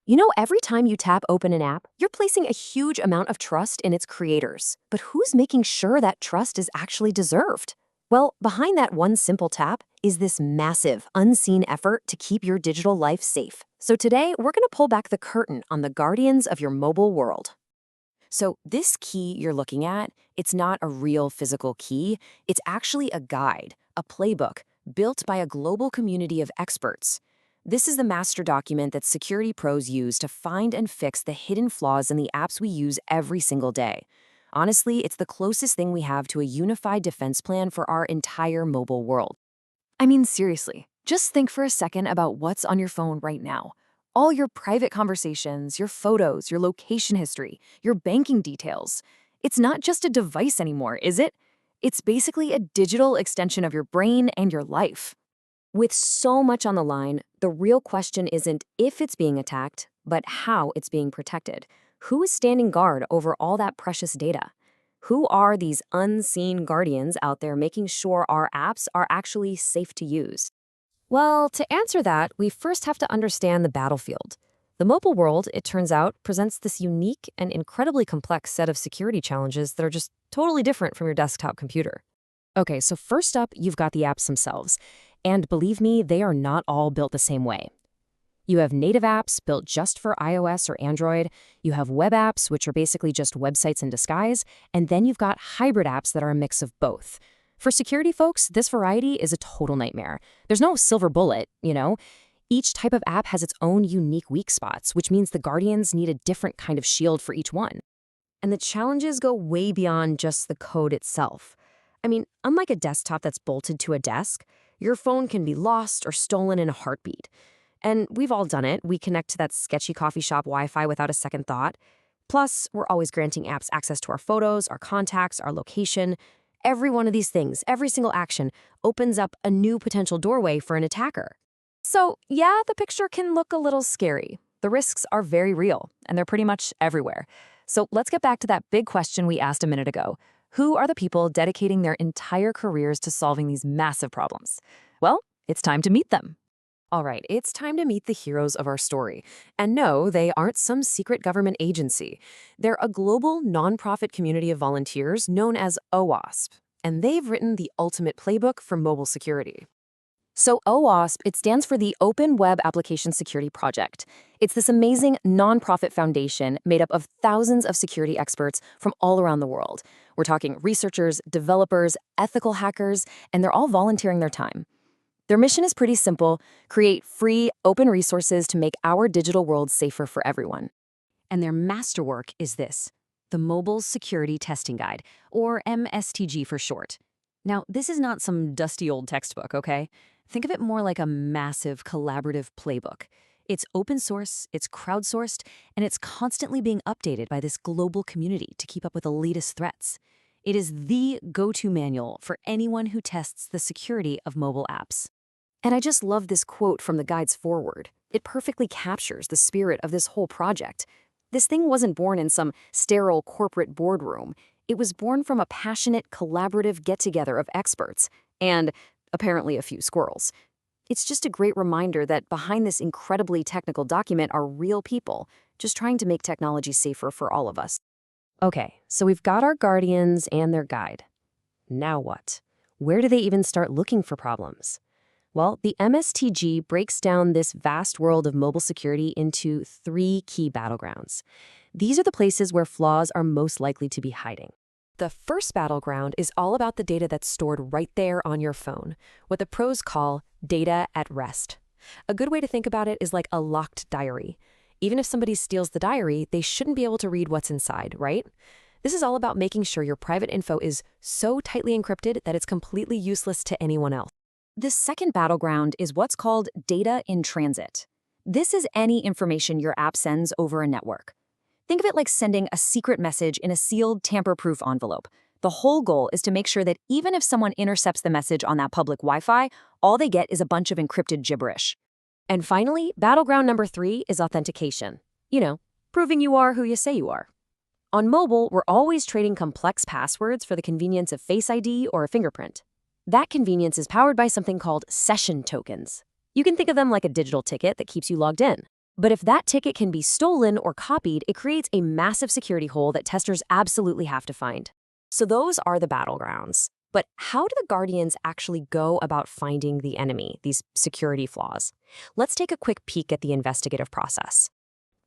You know, every time you tap open an app, you're placing a huge amount of trust in its creators. But who's making sure that trust is actually deserved? Well, behind that one simple tap is this massive, unseen effort to keep your digital life safe. So today, we're going to pull back the curtain on the guardians of your mobile world. So this key you're looking at, it's not a real physical key. It's actually a guide, a playbook, built by a global community of experts. This is the master document that security pros use to find and fix the hidden flaws in the apps we use every single day. Honestly, it's the closest thing we have to a unified defense plan for our entire mobile world. I mean, seriously, just think for a second about what's on your phone right now. All your private conversations, your photos, your location history, your banking details. It's not just a device anymore, is it? It's basically a digital extension of your brain and your life. With so much on the line, the real question isn't if it's being attacked, but how it's being protected. Who is standing guard over all that precious data? Who are these unseen guardians out there making sure our apps are actually safe to use? Well, to answer that, we first have to understand the battlefield. The mobile world, it turns out, presents this unique and incredibly complex set of security challenges that are just totally different from your desktop computer. Okay, so first up, you've got the apps themselves. And believe me, they are not all built the same way. You have native apps built just for iOS or Android. You have web apps, which are basically just websites in disguise. And then you've got hybrid apps that are a mix of both. For security folks, this variety is a total nightmare. There's no silver bullet, you know. Each type of app has its own unique weak spots, which means the guardians need a different kind of shield for each one. And the challenges go way beyond just the code itself. I mean, unlike a desktop that's bolted to a desk, your phone can be lost or stolen in a heartbeat. And we've all done it. We connect to that sketchy coffee shop Wi-Fi without a second thought. Plus, we're always granting apps access to our photos, our contacts, our location. Every one of these things, every single action, opens up a new potential doorway for an attacker. So, yeah, the picture can look a little scary. The risks are very real, and they're pretty much everywhere. So let's get back to that big question we asked a minute ago. Who are the people dedicating their entire careers to solving these massive problems? Well, it's time to meet them. All right, it's time to meet the heroes of our story. And no, they aren't some secret government agency. They're a global nonprofit community of volunteers known as OWASP, and they've written the ultimate playbook for mobile security. So OWASP, it stands for the Open Web Application Security Project. It's this amazing nonprofit foundation made up of thousands of security experts from all around the world. We're talking researchers, developers, ethical hackers, and they're all volunteering their time. Their mission is pretty simple: create free, open resources to make our digital world safer for everyone. And their masterwork is this: the Mobile Security Testing Guide, or MSTG for short. Now, this is not some dusty old textbook, okay? Think of it more like a massive collaborative playbook. It's open source, it's crowdsourced, and it's constantly being updated by this global community to keep up with the latest threats. It is the go-to manual for anyone who tests the security of mobile apps. And I just love this quote from the guide's foreword. It perfectly captures the spirit of this whole project. This thing wasn't born in some sterile corporate boardroom. It was born from a passionate, collaborative get-together of experts and, apparently, a few squirrels. It's just a great reminder that behind this incredibly technical document are real people, just trying to make technology safer for all of us. Okay, so we've got our guardians and their guide. Now what? Where do they even start looking for problems? Well, the MSTG breaks down this vast world of mobile security into 3 key battlegrounds. These are the places where flaws are most likely to be hiding. The first battleground is all about the data that's stored right there on your phone, what the pros call data at rest. A good way to think about it is like a locked diary. Even if somebody steals the diary, they shouldn't be able to read what's inside, right? This is all about making sure your private info is so tightly encrypted that it's completely useless to anyone else. The second battleground is what's called data in transit. This is any information your app sends over a network. Think of it like sending a secret message in a sealed, tamper-proof envelope. The whole goal is to make sure that even if someone intercepts the message on that public Wi-Fi, all they get is a bunch of encrypted gibberish. And finally, battleground number 3 is authentication. You know, proving you are who you say you are. On mobile, we're always trading complex passwords for the convenience of Face ID or a fingerprint. That convenience is powered by something called session tokens. You can think of them like a digital ticket that keeps you logged in. But if that ticket can be stolen or copied, it creates a massive security hole that testers absolutely have to find. So those are the battlegrounds. But how do the Guardians actually go about finding the enemy, these security flaws? Let's take a quick peek at the investigative process.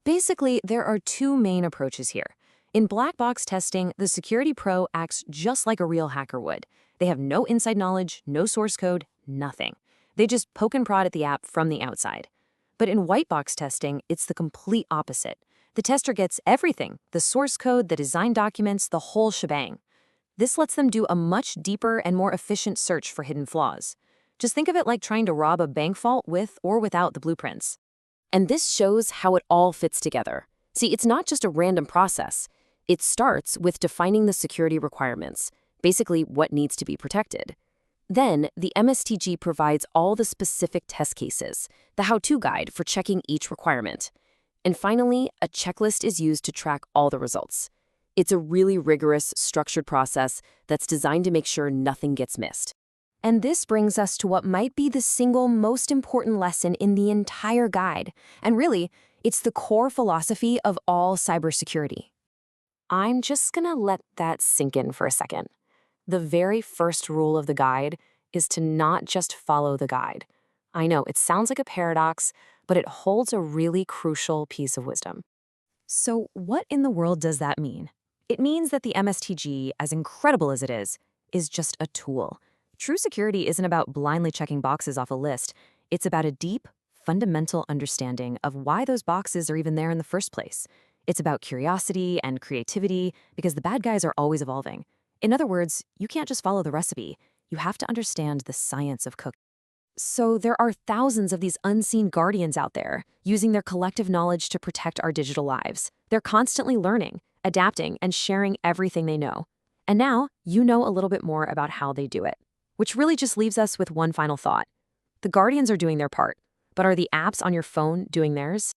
Basically, there are two main approaches here. In black box testing, the security pro acts just like a real hacker would. They have no inside knowledge, no source code, nothing. They just poke and prod at the app from the outside. But in white box testing, it's the complete opposite. The tester gets everything, the source code, the design documents, the whole shebang. This lets them do a much deeper and more efficient search for hidden flaws. Just think of it like trying to rob a bank vault with or without the blueprints. And this shows how it all fits together. See, it's not just a random process. It starts with defining the security requirements, basically what needs to be protected. Then, the MSTG provides all the specific test cases, the how-to guide for checking each requirement. And finally, a checklist is used to track all the results. It's a really rigorous, structured process that's designed to make sure nothing gets missed. And this brings us to what might be the single most important lesson in the entire guide. And really, it's the core philosophy of all cybersecurity. I'm just gonna let that sink in for a second. The very first rule of the guide is to not just follow the guide. I know, it sounds like a paradox, but it holds a really crucial piece of wisdom. So what in the world does that mean? It means that the MSTG, as incredible as it is just a tool. True security isn't about blindly checking boxes off a list. It's about a deep, fundamental understanding of why those boxes are even there in the first place. It's about curiosity and creativity because the bad guys are always evolving. In other words, you can't just follow the recipe. You have to understand the science of cooking. So there are thousands of these unseen guardians out there, using their collective knowledge to protect our digital lives. They're constantly learning, adapting, and sharing everything they know. And now, you know a little bit more about how they do it. Which really just leaves us with one final thought. The guardians are doing their part, but are the apps on your phone doing theirs?